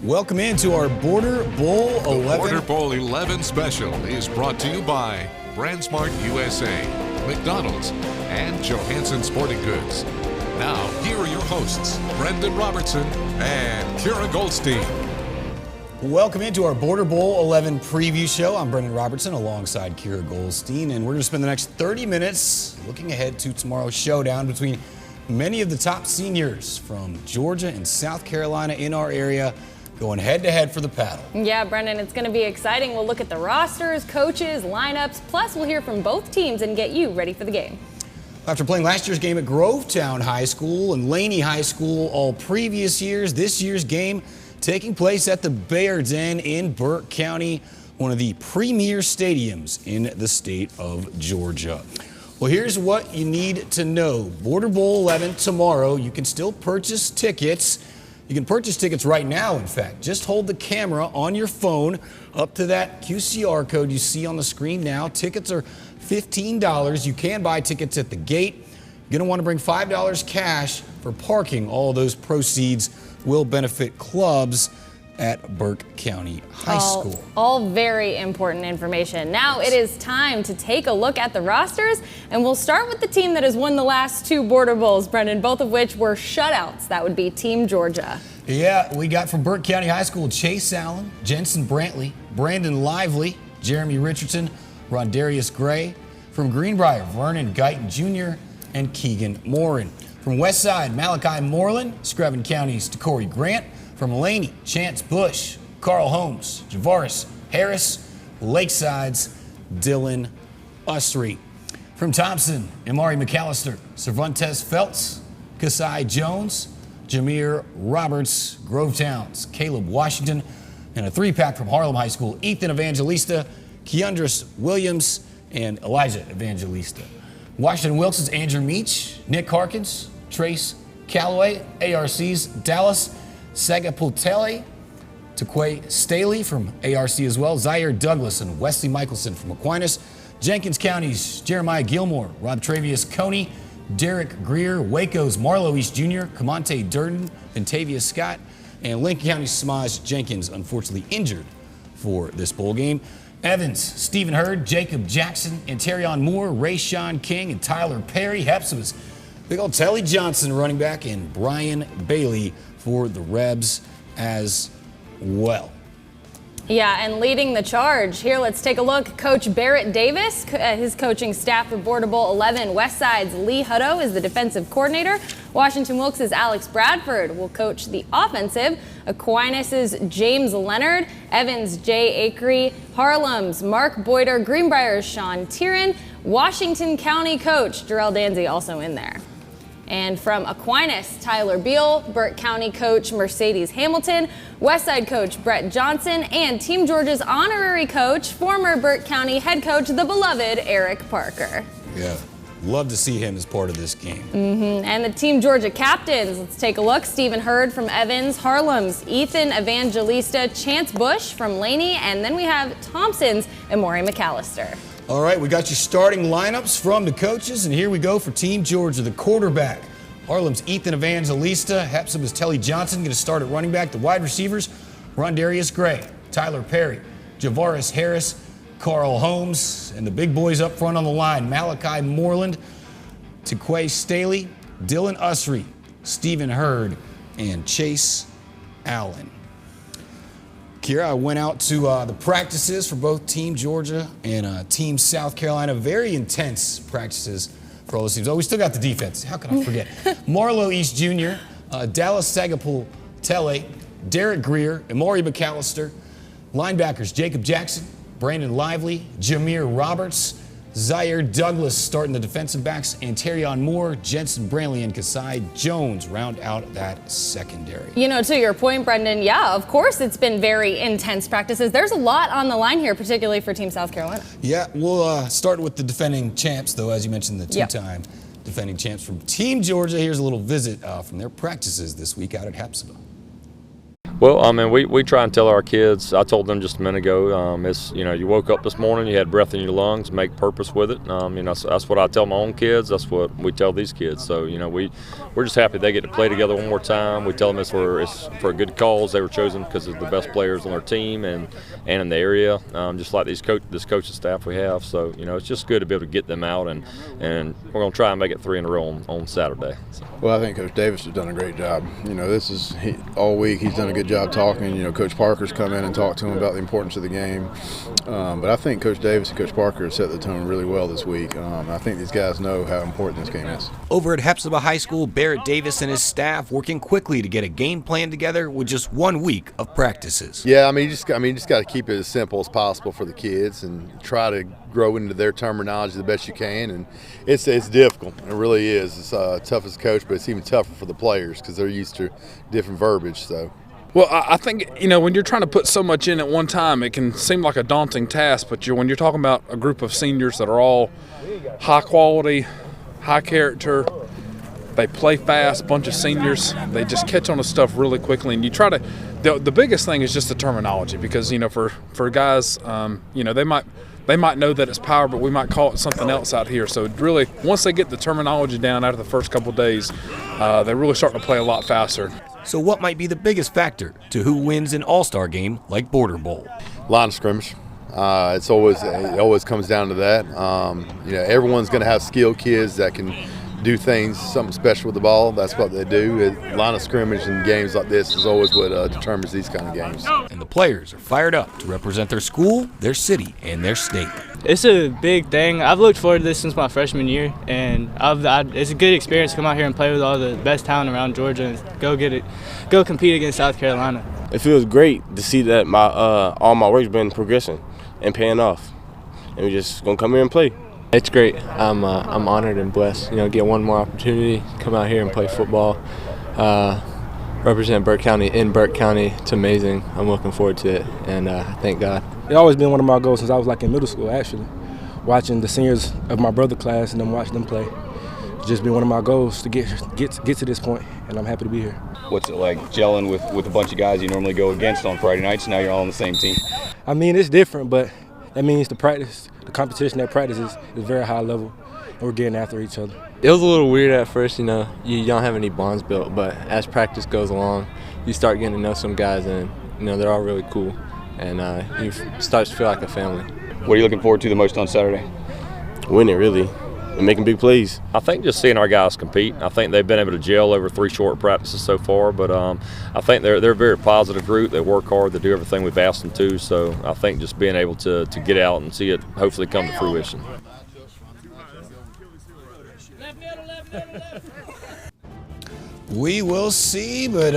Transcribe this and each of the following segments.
Welcome into our Border Bowl 11. The Border Bowl 11 special is brought to you by BrandSmart USA, McDonald's, and Johansson Sporting Goods. Now, here are your hosts, Brendan Robertson and Kira Goldstein. Welcome into our Border Bowl 11 preview show. I'm Brendan Robertson alongside Kira Goldstein, and we're going to spend the next 30 minutes looking ahead to tomorrow's showdown between many of the top seniors from Georgia and South Carolina in our area, going head-to-head for the paddle. Yeah, Brendan, it's going to be exciting. We'll look at the rosters, coaches, lineups, plus we'll hear from both teams and get you ready for the game. After playing last year's game at Grovetown High School and Laney High School all previous years, this year's game taking place at the Bear Den in Burke County, one of the premier stadiums in the state of Georgia. Well, here's what you need to know. Border Bowl 11 tomorrow. You can still purchase tickets. You can purchase tickets right now, in fact. Just hold the camera on your phone up to that QCR code you see on the screen now. Tickets are $15. You can buy tickets at the gate. You're going to want to bring $5 cash for parking. All those proceeds will benefit clubs at Burke County High School. All very important information. Now it is time to take a look at the rosters, and we'll start with the team that has won the last two Border Bowls, Brendan, both of which were shutouts. That would be Team Georgia. Yeah, we got from Burke County High School Chase Allen, Jensen Brantley, Brandon Lively, Jeremy Richardson, Rondarius Gray. From Greenbrier, Vernon Guyton Jr. and Keegan Morin. From Westside, Malachi Moreland, Screven County's DeCorey Grant. From Laney, Chance Bush, Carl Holmes, Javaris Harris, Lakeside's Dylan Usry. From Thompson, Amari McAllister, Cervantes Feltz, Kasai Jones, Jameer Roberts, Grovetown's Caleb Washington, and a three-pack from Harlem High School, Ethan Evangelista, Keandris Williams, and Elijah Evangelista. Washington Wilson's Andrew Meach, Nick Harkins, Trace Calloway, ARC's Dallas Sagapultele, Tequay Staley from ARC as well, Zaire Douglas and Wesley Michelson from Aquinas, Jenkins County's Jeremiah Gilmore, Rob Travius Coney, Derek Greer, Waco's Marlo East Jr., Camonte Durden, Ventavia Scott, and Lincoln County's Samaj Jenkins, unfortunately injured for this bowl game. Evans, Stephen Hurd, Jacob Jackson, Anterion Moore, Ray Sean King, and Tyler Perry. Hepzibah's big old Telly Johnson running back, and Brian Bailey for the Rebs as well. Yeah, and leading the charge here, let's take a look. Coach Barrett Davis, his coaching staff for Border Bowl 11. Westside's Lee Hutto is the defensive coordinator. Washington Wilkes' Alex Bradford will coach the offensive. Aquinas' James Leonard, Evans' Jay Akery, Harlem's Mark Boyder, Greenbrier's Sean Tieran, Washington County coach Jarrell Danzy also in there. And from Aquinas, Tyler Beal, Burke County coach Mercedes Hamilton, Westside coach Brett Johnson, and Team Georgia's honorary coach, former Burke County head coach, the beloved Eric Parker. Yeah, love to see him as part of this game. And the Team Georgia captains, let's take a look. Stephen Hurd from Evans, Harlem's Ethan Evangelista, Chance Bush from Laney, and then we have Thompson's Amari McAllister. All right, we got your starting lineups from the coaches, and here we go for Team Georgia. The quarterback, Harlem's Ethan Evangelista. Hepzibah's Telly Johnson going to start at running back. The wide receivers, Rondarius Gray, Tyler Perry, Javaris Harris, Carl Holmes, and the big boys up front on the line, Malachi Moreland, Tequay Staley, Dylan Usry, Stephen Hurd, and Chase Allen. Kira, I went out to the practices for both Team Georgia and Team South Carolina. Very intense practices for all those teams. Oh, we still got the defense. How can I forget? Marlo East Jr., Dallas Sagapultele, Derek Greer, Amari McAllister, linebackers Jacob Jackson, Brandon Lively, Jameer Roberts, Zaire Douglas starting the defensive backs, Anterion Moore, Jensen Brantley, and Kasai Jones round out that secondary. You know, to your point, Brendan, yeah, of course it's been very intense practices. There's a lot on the line here, particularly for Team South Carolina. Yeah, we'll start with the defending champs, though, as you mentioned, the two-time defending champs from Team Georgia. Here's a little visit from their practices this week out at Hepzibah. Well, I mean, we try and tell our kids. I told them just a minute ago. It's you woke up this morning, you had breath in your lungs. Make purpose with it. That's what I tell my own kids. That's what we tell these kids. So we're just happy they get to play together one more time. We tell them it's for a good cause. They were chosen because of the best players on their team and in the area. Just like this coaching staff we have. So it's just good to be able to get them out and we're going to try and make it 3 in a row on Saturday. So. Well, I think Coach Davis has done a great job. All week he's done a good job talking. Coach Parker's come in and talked to him about the importance of the game. But I think Coach Davis and Coach Parker have set the tone really well this week. I think these guys know how important this game is. Over at Hepzibah High School, Barrett Davis and his staff working quickly to get a game plan together with just 1 week of practices. Yeah, you just got to keep it as simple as possible for the kids and try to grow into their terminology the best you can. And it's difficult. It really is. It's tough as a coach, but it's even tougher for the players because they're used to different verbiage. So. Well, I think, when you're trying to put so much in at one time, it can seem like a daunting task, but when you're talking about a group of seniors that are all high quality, high character, they play fast, bunch of seniors, they just catch on to stuff really quickly, and you try to the biggest thing is just the terminology because, for guys, they might know that it's power, but we might call it something else out here. So really, once they get the terminology down after the first couple of days, they really start to play a lot faster. So what might be the biggest factor to who wins an all-star game like Border Bowl? Line of scrimmage. It always comes down to that. Everyone's going to have skilled kids that can do something special with the ball. That's what they do. Line of scrimmage in games like this is always what determines these kind of games. And the players are fired up to represent their school, their city, and their state. It's a big thing. I've looked forward to this since my freshman year, and it's a good experience to come out here and play with all the best talent around Georgia and go compete against South Carolina. It feels great to see that all my work's been progressing and paying off, and we're just gonna come here and play. It's great. I'm honored and blessed. Get one more opportunity, come out here and play football, represent Burke County in Burke County. It's amazing. I'm looking forward to it, and thank God. It's always been one of my goals since I was in middle school, actually. Watching the seniors of my brother class and then watching them play. It's just been one of my goals to get to this point, and I'm happy to be here. What's it like gelling with a bunch of guys you normally go against on Friday nights? Now you're all on the same team. It's different, but that means the competition at practice is very high level, and we're getting after each other. It was a little weird at first, you don't have any bonds built, but as practice goes along, you start getting to know some guys, and they're all really cool, and you start to feel like a family. What are you looking forward to the most on Saturday? Winning, really, and making big plays. I think just seeing our guys compete. I think they've been able to gel over 3 short practices so far, but I think they're a very positive group. They work hard. They do everything we've asked them to. So I think just being able to get out and see it hopefully come to fruition. We will see, but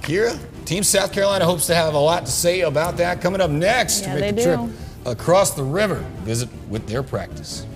Kira, Team South Carolina hopes to have a lot to say about that coming up next to make the trip across the river, visit with their practice.